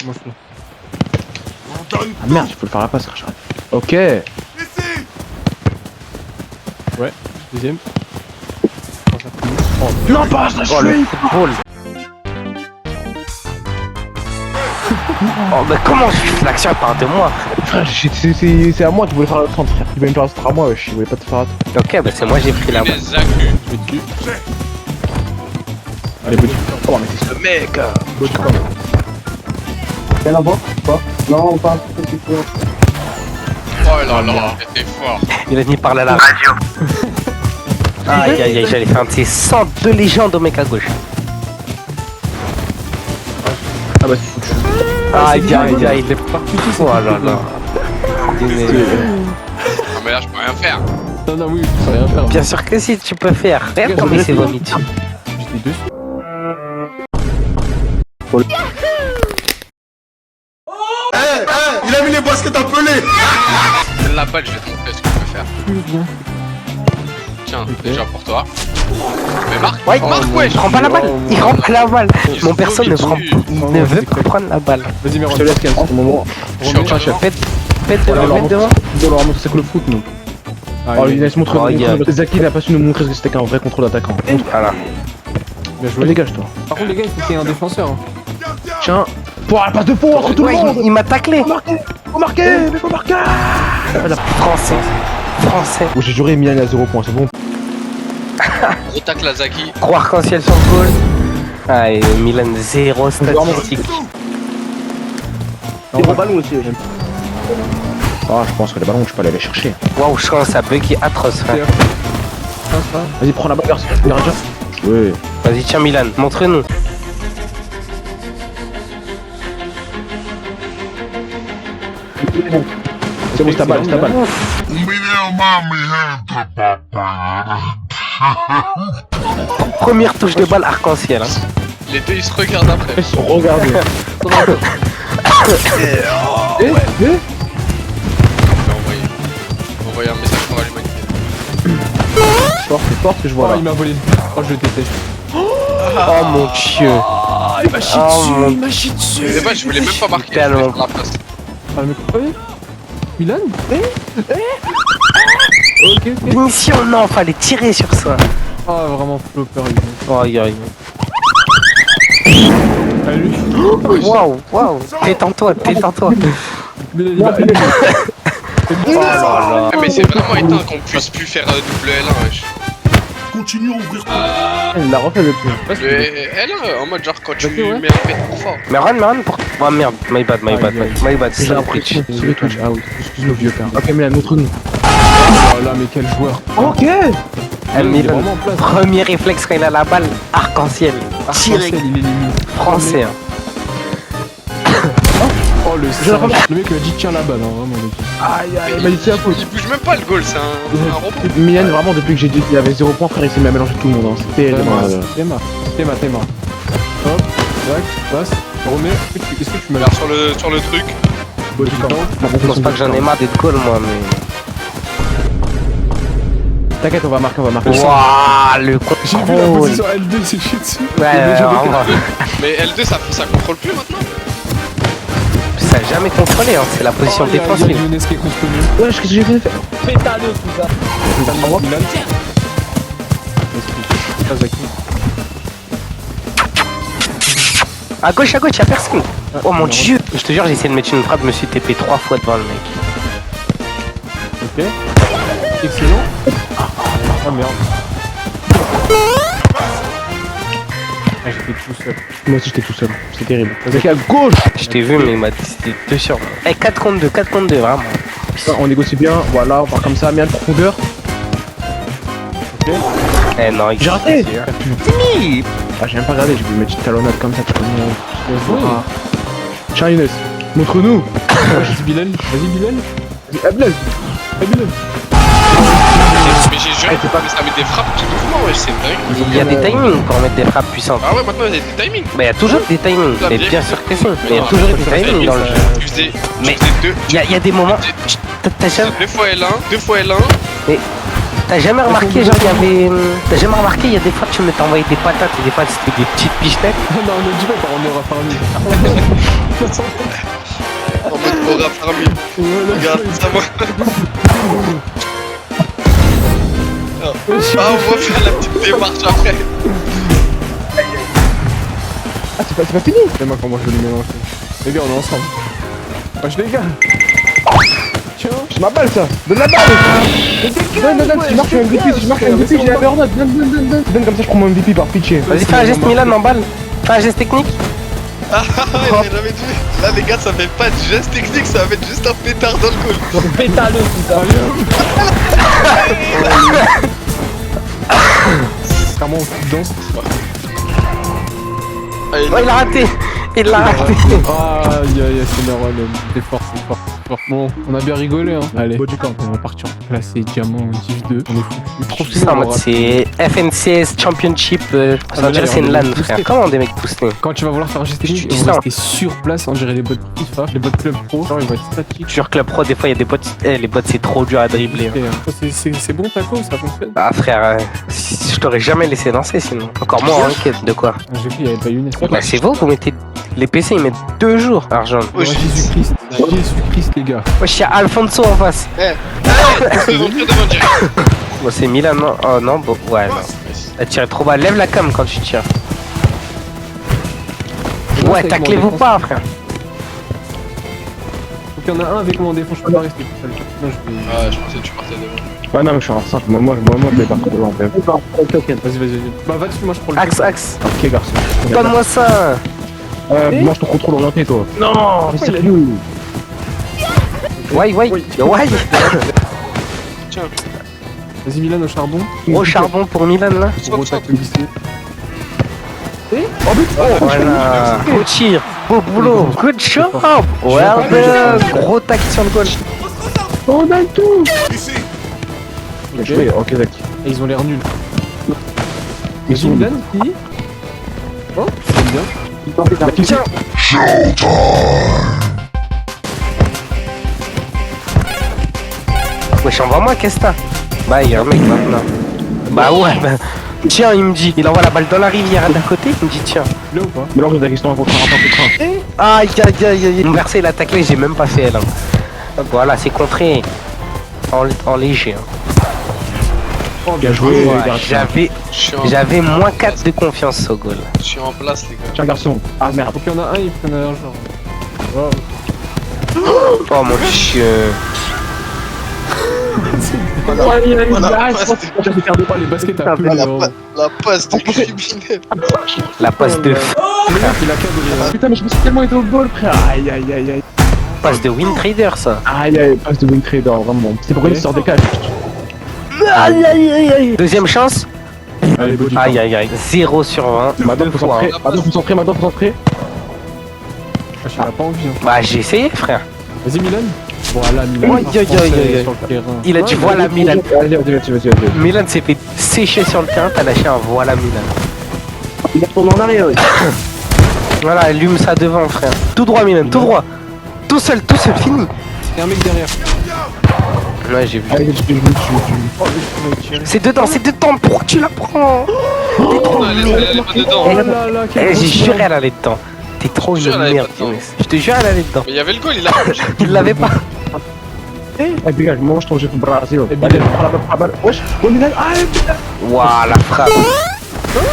Moi je peux. Ah merde, il faut le faire à la passe, Rachad. Ok. Ouais, deuxième. Non, pas ça, je le football. Oh, mais comment je fais l'action part de moi? Frère, c'est à moi qui voulait faire le 30, frère. Il voulait me faire le 30 à moi, wesh. Il voulait pas te faire. Ok, bah c'est moi j'ai pris la balle. Les accus. Je vais dessus. Allez, petit. Oh, mais c'est ce mec. Y'en a pas? Non, pas. Petit peu. Oh là là, t'es fort. Il a venu parler à la radio. Aïe aïe aïe, j'allais faire un de ces 102 légendes au mec à gauche. Ah bah, c'est foutu. Aïe aïe aïe, il est pas. Oh là là. Ah mais là je peux rien faire. Non, oui, je peux rien faire. Bien sûr que si, tu peux faire. Regarde comme il s'est vomi dessus. J'étais dessus. Il a mis les baskets appelées. La balle, je vais te montrer ce que je peux faire. Bien. Tiens, déjà pour toi. Mais Marc, Ouais, Marc, il ouais, prend pas la balle. Il rend pas la balle. Mon perso ne prend, dessus. il ne veut pas prendre la balle. Vas-y, mais Je te laisse, Ken, c'est ton moment. Je suis en train de Pète de On le leur mettre devant. montre c'est que le foot, nous. Ah, Oh, il laisse montrer. Oh, il y a- Zaki, il a pas su nous montrer que c'était qu'un vrai contrôle d'attaquant. Voilà. Bien joué. Dégage-toi. Par contre, les gars, il faut qu'il y ait un défenseur. Hein. Tiens. Pour la passe de fond entre tout le Ouais, monde. il m'a taclé. Faut marquer, mais faut marquer. Français. Français. Oh, j'ai juré, Milan à 0 points, c'est bon. Retacle la Zaki. Gros arc-en-ciel sur le goal. Ah, et Milan 0 statistique. C'est mon ballon aussi. Ah, je pense que les ballons, je peux aller les chercher. Waouh, je commence à bugger atroce, frère. Vas-y, prends la balle, garçon. Gardien. Ouais. Vas-y, tiens, Milan, montre-nous. C'est bon, c'est ta balle, c'est ta balle. Première touche de balle arc-en-ciel. Hein. Les deux ils se regardent après. Ils sont regardés. Je vais envoyer un message pour l'humanité. C'est fort ce que je vois Oh, là. il m'a volé. Oh, je le déteste. Oh mon dieu. Il m'a chié Oh, il m'a chié dessus. C'est pas, je voulais même pas marquer. Je voulais faire la passe. Ah, le mec. Oui. Milan. Ok. Mission, non, fallait tirer sur ça. Ah, vraiment flopper. Aïe aïe. Allez. Waouh, waouh. Détends-toi, détends-toi. Milan, il va. Oh là là. Ah, mais c'est vraiment éteint qu'on puisse plus faire double L1 wesh. Continue à ouvrir ton... Il l'a refait le plus. Le L1 en mode genre quand tu Ok, ouais. mets un pet trop fort. Mais run pour. Oh merde, my bad, my bad, my bad, J'ai c'est un l'impression. bridge. C'est le Twitch. Ah oui, excuse-nous, vieux père. Ok, Milan, montre-nous. Oh là, mais quel joueur. Ok. Ah, Il est Milan, vraiment en place. premier réflexe quand il a la balle, arc-en-ciel. Tiré. Arc-en-ciel, il élimine. Français. Hein. Oh, le mec il a dit tiens la balle, hein, vraiment. Le mec. Aïe, aïe, bah, c'est à faute. Il bouge même pas le goal, c'est un robot. Milan, vraiment, depuis que j'ai dit qu'il avait 0 points, frère, il s'est mis à mélanger tout le monde. Hein. C'était. Théma. Hop, tac, passe, remets. Est-ce que tu me l'as Alors sur le truc. Je pense pas que j'en ai marre d'être goal, moi, mais. T'inquiète, on va marquer, Waouh, le J'ai vu la contrôle. position L2, il s'est chié dessus. Ouais, vraiment. Mais L2 ça contrôle plus maintenant. Ça a jamais contrôlé, hein. C'est la position Il y a défensive. Younes qui est contre lui. Ouais, qu'est-ce que j'ai fait faire? Milan. Pas Zaki. À gauche, y'a personne. Oh mon dieu. Je te jure, j'ai essayé de mettre une frappe, je me suis TP 3 fois devant le mec. Ok. Excellent. Ah merde. Ah, j'étais tout seul. Moi aussi, j'étais tout seul. C'est terrible. Zaki à gauche. Je t'ai vu, mais il m'a dit c'était 2 sur 1. Eh, 4 contre 2, vraiment. On négocie bien. Voilà, on part comme ça. Milan, profondeur. Eh non, J'ai raté. Timmy. Ah, j'ai même pas regardé. J'ai vu mettre une talonnade comme ça. Oui. Tiens, Younes, montre-nous. Vas-y Bilal. Ah, Blaise. Mais j'ai juré, mais ça met des frappes tout doucement, wesh, c'est dingue. Il y a des timings pour mettre des frappes puissantes. Ah ouais, maintenant il y a des timings. Bah, il y a toujours des timings. Mais bien sûr que si. Il y a toujours des timings dans le jeu. Tu faisais Mais- deux. Il y a des moments. T'as jamais. Deux fois L1. T'as jamais remarqué, genre, il y avait. T'as jamais remarqué, il y a des fois, tu me t'envoyais des patates et des fois, c'était des petites pichenettes. Non, ne dis pas, on aura parlé. En mode aura parmi. Regarde, ça moi. Ah, on va faire la petite démarche après. Ah, c'est pas fini. C'est moi comment je vais les mélanger. Les gars, on est ensemble. Wesh les gars. Tiens. C'est ma balle ça. Donne la balle. Donne, si je marque un MVP, si je marque un MVP, j'ai la meilleure note. Donne. Donne comme ça, je prends mon MVP par pitié. Vas-y, fais un geste Milan en balle. Fais un geste technique. Ah, il a jamais dit. Là, les gars, ça fait pas de geste technique, ça va être juste un pétard dans le col. Pétale, putain. Clairement, on fout dedans. Allez, Oh, il a raté. Il l'a raté. Aïe aïe, c'est normal, c'est fort, c'est fort. Bon, on a bien rigolé, hein. Allez, on va partir classer diamant Div 2. On est foutu. Trop C'est ça en mode c'est FNCS Championship. Ça veut dire c'est une LAN, frère. Comment des mecs poussent? Quand tu vas vouloir faire un geste technique, Je ils suis vont ça. rester sur place, on dirait les bots FIFA, les bots club pro, genre ils vont être statiques. Sur Club Pro, des fois, il y a des bots. Les bots, c'est trop dur à dribbler. Et, c'est bon Taco, ça fonctionne. Ah, frère, je t'aurais jamais laissé lancer sinon. Encore moins en enquête. De quoi? J'ai vu, il y avait pas une. Bah, c'est vous mettez. Les PC, ils mettent 2 jours, argent. Oh, Jésus-Christ, Jésus-Christ, les gars. Wesh, y'a Alfonso en face. on peut rentrer devant direct. Bon, c'est Milan, non? Oh non, bon, ouais, non. Elle tire trop bas. Lève la cam quand tu tires. Ouais, taclez-vous pas, frère. Faut qu'il y en a un avec moi en défense, je peux pas rester tout seul. Sinon, je vais. Ah, je pensais que tu partais devant. Ouais, non, mais je suis en 5. Moi, je vais pas trop loin. Vas-y. Bah, va dessus, moi je prends le. Axe. Ok, garçon. Donne-moi ça. Moi, je te contrôle orienté, toi. Non. Mais sérieux. Ouais. Vas-y, Milan au charbon. Gros charbon pour Milan là. Gros tac le lycée. Voilà. Gros tir. Beau boulot. Good job. Well done. Gros tac sur le goal. On a tout. Ok, d'accord. Et ils ont l'air nuls. Ils sont Milan qui. Oh, c'est bien. Tiens. Wesh, envoie-moi, qu'est-ce que t'as? Bah, il y a un mec maintenant. Bah ouais, bah. Tiens, il me dit. Il envoie la balle dans la rivière d'à côté. Il me dit, tiens. Là ou pas? Mais alors, j'ai des questions à contre un train. Aïe. Mon versé, il a taclé, j'ai même pas fait elle. Voilà, c'est contré. En léger. Hein. Bien joué, Ouais, garçon. J'avais moins 4 de confiance au goal. Je suis en place, les gars. Tiens, garçon. Ah merde. Faut qu'il y en a un, il prenne un genre. Wow. Oh mon dieu. Voilà, Les baskets à peu. la passe de criminel. La passe de Il a cadré. Putain, mais je me suis tellement été au bol, frère. Aïe. passe de Win Trader ça. Aïe, passe de Win Trader, vraiment. C'est pourquoi il sort des cages. Aïe. Deuxième chance. Allez, body. Aïe. 0 sur 20. Madame, Deux fois, hein. concentré. Ah, il a pas envie. Hein. Bah j'ai essayé frère. Vas-y, Milan. Voilà, Milan. Aïe. Sur le terrain. Il a dit Ouais, voilà Milan. Vas-y. Milan s'est fait sécher sur le terrain, t'as lâché un voilà Milan. Il est retourné en arrière. Voilà, allume ça devant frère. Tout droit Milan, tout droit. Tout seul, fini. Il y a un mec derrière. Ouais j'ai vu. Oh, il m'a tiré. C'est dedans, pourquoi tu la prends? T'es trop Elle merde. est pas dedans. Oh là là, quel Eh, j'ai gros juré elle allait dedans. T'es trop Je te une jure, elle allait merde, pas dedans. Younes. Je te jure elle allait dedans. Mais il y avait le goal, il a plongé. Il l'avait pas. Eh, dégage, mange ton jeu de Brésil. Eh, Allez, prends la balle. Wesh, bon, Milan. Ah, putain. Waouh la frappe.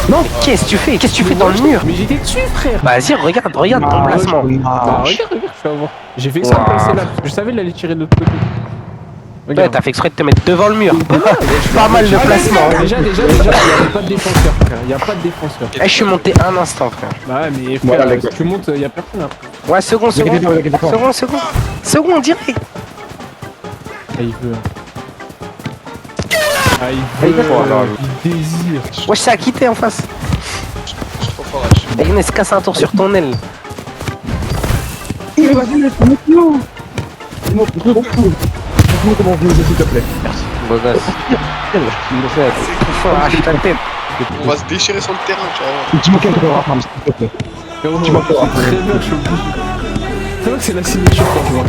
Non, qu'est-ce que tu fais? Qu'est-ce que tu fais dans le mur? Mais j'étais dessus, frère. Vas-y, regarde ton placement. Bah, regarde, je vais avoir. J'ai fait que ça Wow. me passer là, parce que je savais qu'il allait tirer de l'autre côté. Ouais, Regarde. t'as fait exprès de te mettre devant le mur. Pas mal de placement. Déjà, il n'y a pas de défenseur, frère. Il n'y a pas de défenseur. Eh, je suis monté un instant, frère. Bah ouais, mais Voilà, frère, les gars. si tu montes, il n'y a personne après. Ouais, second, direct. Ah, il veut. Ah, il veut. Oh là là. Il désire. Wesh, ça a quitté en face. Je suis trop fort, Eh, Younes, casse un tour sur ton aile. Dis-moi comment vous s'il te plaît. Merci. Beau gosse. Trop fort, arrache ta tête. On va se déchirer sur le terrain, tu vas voir. Dis-moi quel tour s'il te plaît. Frérot, Tu m'as pas. c'est très bien que je suis obligé. C'est vrai que c'est la signature pour moi.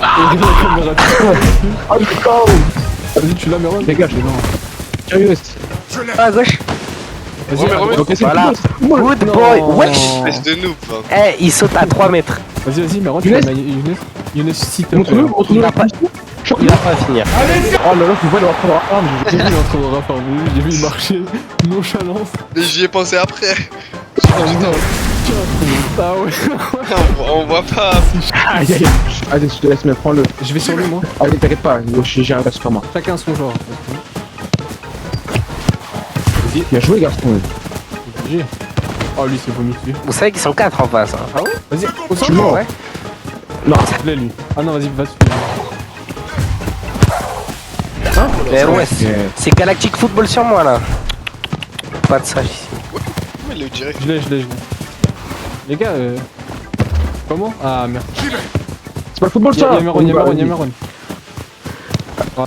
Regarde la caméra. Ah, putain. Vas-y, tu l'as, Meron. Dégage, non. Sérieux. Ah, à gauche. Remets, remets. Ok, c'est Voilà. football. Good Non. boy. Wesh. Espèce de noob. Hein. Eh, il saute à 3 mètres. Vas-y, mais rentre, Younes. Younes, si t'as Montre-nous, peur. montre-nous Il la a pas- position. Il va pas finir. Oh là là, tu vois, il va prendre un arme. J'ai vu, il est en train de rapper, j'ai vu, il marchait, nonchalance. Mais j'y ai pensé après. Oh non, ah ouais. On voit pas. Aïe, aïe. Allez, je te laisse, mais prends-le. Je vais sur lui, moi. Allez, t'inquiète pas, j'ai un gars sur moi. Chacun son genre. Bien joué, garçon. GG. Oh, lui, c'est vomi dessus. Vous savez qu'ils sont 4 en face. Hein. Ah ouais? Vas-y, au Tu centre. mens. Ouais. Non, Là, lui. Ah non, vas-y, va dessus. Mais ouais, c'est Galactic Football sur moi là. Pas de ça ici. Comment il le dirait? Je l'ai. Les gars, comment? Ah merde. c'est pas le football, ça. Y'a Meron.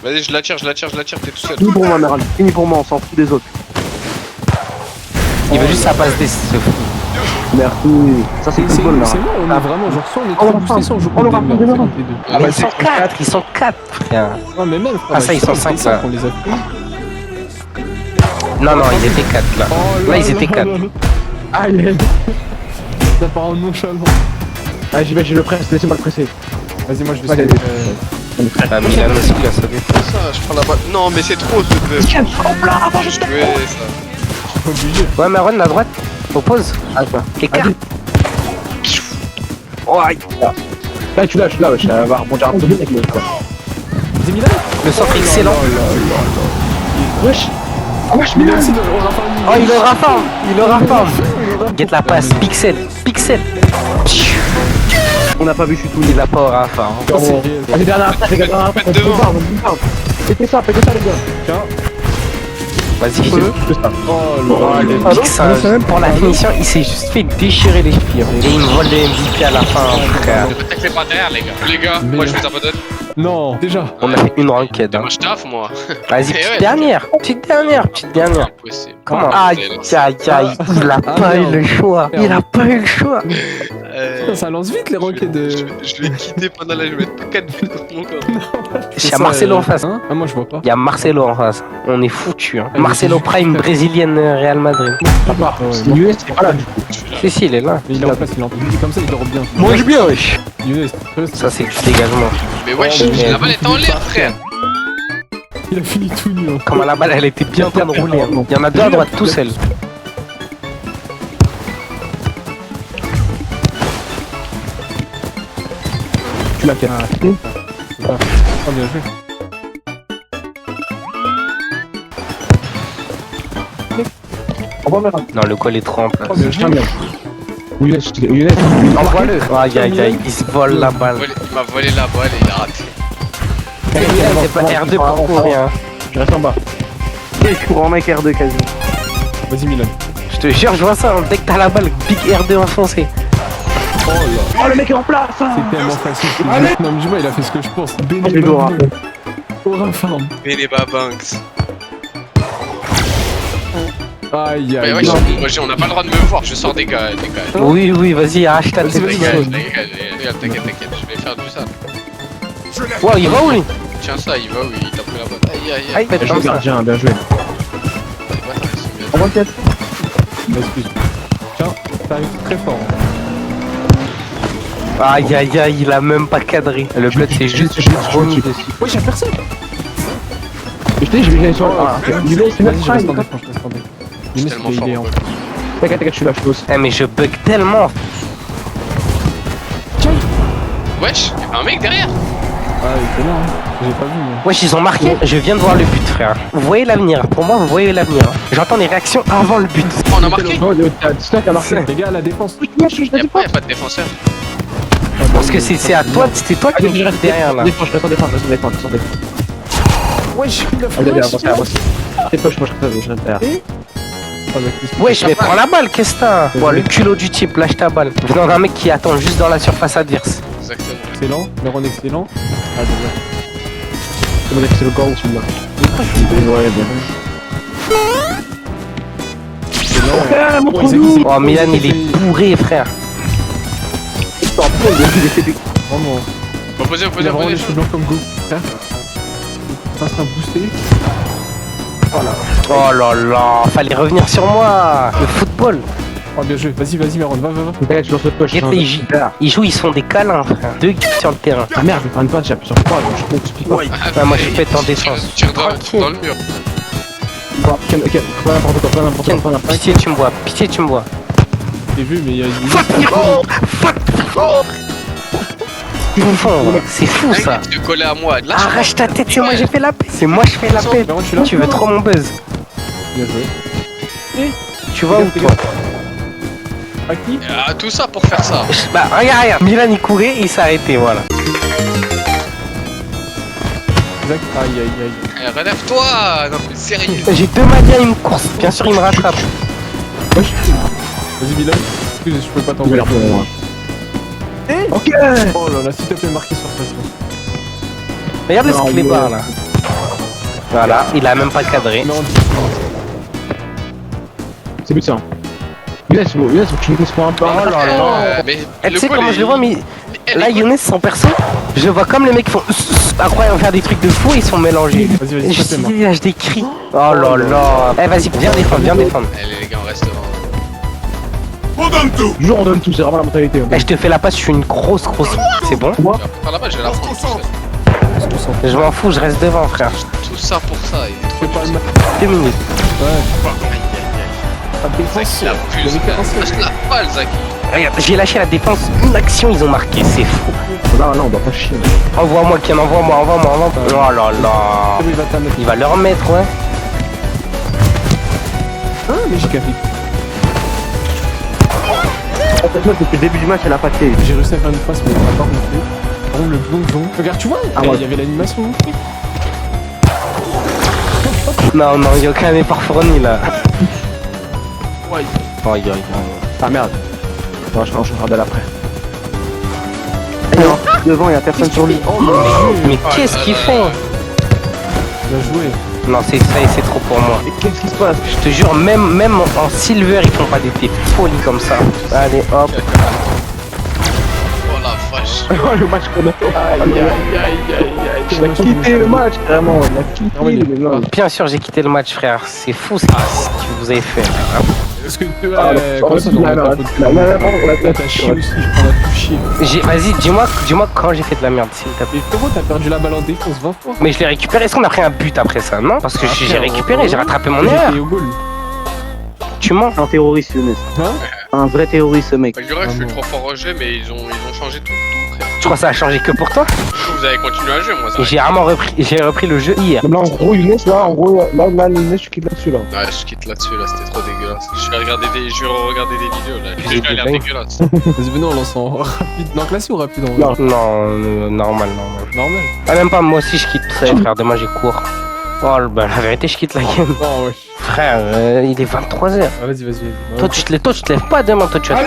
Vas-y, je l'attire, t'es tout seul. Fini pour moi, Meral. Fini pour moi, on s'en fout des autres. Il veut juste sa passe des. Merci. Ça, c'est le C'est football, c'est Meral. bon, on est vraiment, genre, soit on est On trop va boosté, pas. soit on joue On contre va des pas. merdes, On va c'est entre les deux. Ah bah ils sont 4 frère. Non, mais même, frère, Ah, ça, ils sont cinq, ça. On les a pris. Non, ils étaient 4 là. Là, ils étaient 4. Aïe, aïe. Ça part en nonchalant. Allez, j'y vais, je le presse, laissez-moi le presser. Vas-y, moi je vais Allez, sauver, Ah, Milan aussi il a sauvé. Ça, je prends la balle. Non, mais c'est trop ce bœuf. Tiens, hop là, avant, je Je vais ça. obligé. Ouais, Meron, la droite. Oppose. Ah, ça. Écart. Vas-y. Oh, aïe. Là, tu l'as, wesh. Elle va rebondir un peu vite avec le quoi. Vas-y, Milan. Le centre excellent. Wesh. Ah, wesh, Milan. Merci de Rafa. Oh, il le raforme. Get la passe. Pixel. On n'a pas vu, je suis tout Il a pas au Rafa. Hein. Oh, c'est réel. Allez, dernière attaque, les gars, dernière attaque. Faites devant. Pétez ça, les gars. Tiens. Vas-y. C'est ça. Oh là là. Pix, pour la finition, il s'est juste fait déchirer les chevilles. Et il me vole le MVP à la fin, frère. Taclez pas derrière, les gars. Les gars, Mais moi je non. vais t'abandonner. Non, déjà. On a fait une ranked. Hein. Moi je taffe, moi. Vas-y, Eh petite ouais. dernière. Petite dernière. Impossible. Comment? Ah, Aïe, il a pas eu le choix. Il a pas eu le choix. Putain, ça lance vite les roquettes de. Je vais quitter pendant la. Je vais mettre 4 buts contre mon corps. Il y a Marcelo en face. Hein? Ah, moi je vois pas. Il y a Marcelo en face. On est foutu. Hein. Marcelo Prime, brésilienne Real Madrid. Ah, ouais, C'est non. US, c'est pas là, du coup. Si, il est là. Mais il est en place, il est en place. Comme ça, il dort bien. Mange bien, wesh. Younes, Ça, c'est du dégagement. Mais wesh, Oh, la balle est en l'air, frère. il a fini tout nu. Hein. Comment la balle, elle était bien en train de rouler. Hein. Il y en a deux à droite, tout seul. Tu l'as fait. Oh, bien joué. Au revoir, Meral. Non, le col est trop en place. Oh, bien joué. Younes, Envoie-le. Aïe, aïe, aïe, il se vole la balle. Il m'a volé la balle et il a raté. C'est pas R2 pour courir. Hein. je reste en bas. Je cours en mec R2 quasi. Vas-y, Milan. Je te jure, je vois ça. Hein. Dès que t'as la balle, big R2 enfoncé. Oh là. Oh, le mec est en place, hein. C'est tellement facile. Non, mais dis-moi, il a fait ce que je pense. Allez, Dora. Aura farm. Beneba Banks. Aïe, Mais aïe, wesh, aïe. moi on n'a pas le droit de me voir, je sors des gars, les gars. Oui, oui, vas-y, arrache ta Vas-y, tête. vas-y, Dégage, vas-y. dégage, t'inquiète, je vais faire du ça. Wow, il va où lui? Tiens ça, il va, oui, il t'a pris la balle. Aïe aïe Aïe, aïe. faites Bien comme joué, ça. gardien, bien joué. Ouais, Au revoir, tête. Excuse. Tiens, t'arrives très fort. Aïe, aïe, aïe, il a même pas cadré. Le blood, c'est juste vomi dessus. Ouais, j'ai personne. Je t'ai dit, je vais aller sur le. Younes, c'est Vas-y, notre je reste en prime. défense, je reste en défense. Je suis Younes, tellement il est fort. en. T'inquiète, je suis là, je suis aussi. Eh, mais je bug tellement. Wesh, y'a pas un mec derrière. Ah, il est là, hein. J'ai pas vu, moi. Wesh, ils ont marqué. Je viens de voir le but, frère. Vous voyez l'avenir. Pour moi, vous voyez l'avenir. J'entends les réactions avant le but. Oh, on a marqué. Non, t'as 19 qui a marqué. Les gars, la défense. Y'a pas de défenseur. Parce que c'est à toi, c'était toi qui Allez, je reste derrière là. Défense, je reste en défense, je reste en défense, je reste en défense. Wesh, il a Allez, allez, flash. avance, avance. T'es poche, moi je reste derrière. Ah, mec, il se- Wesh, mais prends la balle, qu'est-ce que t'as? Ouais, le culot du type, lâche ta balle. Venant d'un mec qui attend juste dans la surface adverse. Exactement. Excellent, Meron excellent. Ah, désolé. C'est le corps celui-là. Ouais, bien. Montre-nous. Oh, Milan, il est bourré, frère. Vraiment. Reposez, Il a vraiment les cheveux blancs comme Go. Frère. Instinct boosté. Oh là là, fallait revenir sur moi. Le football. Oh, bien joué. Vas-y, Meron, va. T'inquiète, je lance le push. Regarde, ils jouent, ils se font des câlins, frère. 2 geeks sur le terrain. Ah merde, je vais faire une passe, j'ai appuyé sur 3, je t'explique pas. Ah, moi, je pète en défense. Tire dans Tranquille. le mur. Ok, pas n'importe quoi, pas n'importe Tiens, quoi, pas n'importe pitié, tu me vois. Pitié, tu me vois. J'ai vu, mais il y a une. Ils me font, c'est fou ça. Tu te collais à moi. Là, Arrache ta tête, c'est moi, j'ai fait la paix. C'est moi, je fais la paix. Meron, je suis là. Tu veux trop mon buzz. Bien joué. Tu vois ou toi? À qui? Ah, tout ça pour faire ça. Bah, regarde. Milan, il courait, il s'est arrêté, voilà. Zach, aïe. Eh, relève-toi. Non, mais sérieux. J'ai 2 Maliens, ils me courent. Bien sûr, ils me rattrapent. Vas-y, Milan. Excuse, je peux pas t'envoyer. Ok. Oh là là, s'il te plaît, marqué sur face. Regarde le clébard là. Voilà, il a même pas cadré. Meron, C'est but ça. Younes, faut que tu me laisses pour un peu. Oh là là. Mais Tu sais comment je le vois, mais là, Younes, son perso, je le vois comme les mecs qui font incroyable faire des trucs de fou, ils sont mélangés. Vas-y, Je s'il te plaît, dégage des cris. Oh là là. Eh, vas-y, viens défendre. Eh, les gars, on reste devant. Toujours on donne tout, c'est vraiment la mentalité. Eh, je te fais la passe, je suis une grosse. C'est bon? Tu vas pas faire la balle, j'ai la France. Je m'en fous, je reste devant, frère. Tout ça pour ça. Il est trop Fais pas le dur. mal. 2 minutes. Zach, il a plus. Lâche la balle, Zach. Regarde, j'ai lâché la défense, une action, ils ont marqué, c'est fou. Là, on doit pas chier. Envoie-moi, Ken, envoie-moi. Oh là là. Il va t'amener. Il va le remettre, ouais. Ah, mais j'ai capé. Depuis le début du match, elle a pas tiré. J'ai réussi à faire une passe, mais on va pas remonter. Par contre, le blonzon. Regarde, tu vois, Ah ouais. il y avait l'animation. Non, il y a aucun effort fourni là. Ouais. Aïe. Ah merde. Non, je regarde après. Non, devant, il y a personne sur lui. Oh mon dieu. Mais qu'est-ce qu'il fait? Bien joué. Non, c'est trop pour moi. Et qu'est-ce qui se passe? Je te jure, même en silver, ils font pas des folies comme ça. Allez, hop. Oh la vache. Oh, le match qu'on a fait. Il a quitté le match, vraiment. Il a quitté le match. Bien sûr, j'ai quitté le match, frère. C'est fou ce que vous avez fait. Est-ce que tu Ah, comment ça, la merde. T'as chié aussi, je prends la tout chier. Vas-y, dis-moi quand j'ai fait de la merde, s'il t'a plaît. Mais frérot, t'as perdu la balle en défense 20 fois. Mais je l'ai récupéré. Est-ce qu'on a pris un but après ça? Non, parce que j'ai récupéré, j'ai rattrapé mon J'ai erreur. payé au goal. Tu mens? Un terroriste, Younes. Hein? Un vrai terroriste, ce mec. Je dirais que je suis trop fort au jeu, mais ils ont changé tout, frère. Tu crois que ça a changé que pour toi? Vous avez continué à jouer, moi, ça. J'ai vraiment repris le jeu hier. Là, en gros, Younes, là, Younes, je quitte là-dessus, là. Ouais, je quitte là-dessus, là, c'était trop dégueulasse. Je vais regarder des vidéos, là. J'ai Le jeu a l'air des dégueulasse. Vas-y, venez, on lance en rapide. Non, classé ou rapide en Non. Non, normal. Normal. Ah, même pas, moi aussi je quitte, vous savez, frère, demain j'ai cours. Oh, bah, la vérité, je quitte la game. Non, wesh. Frère, il est 23h. Ah, vas-y. Toi, tu te lèves pas demain, toi, tu vas.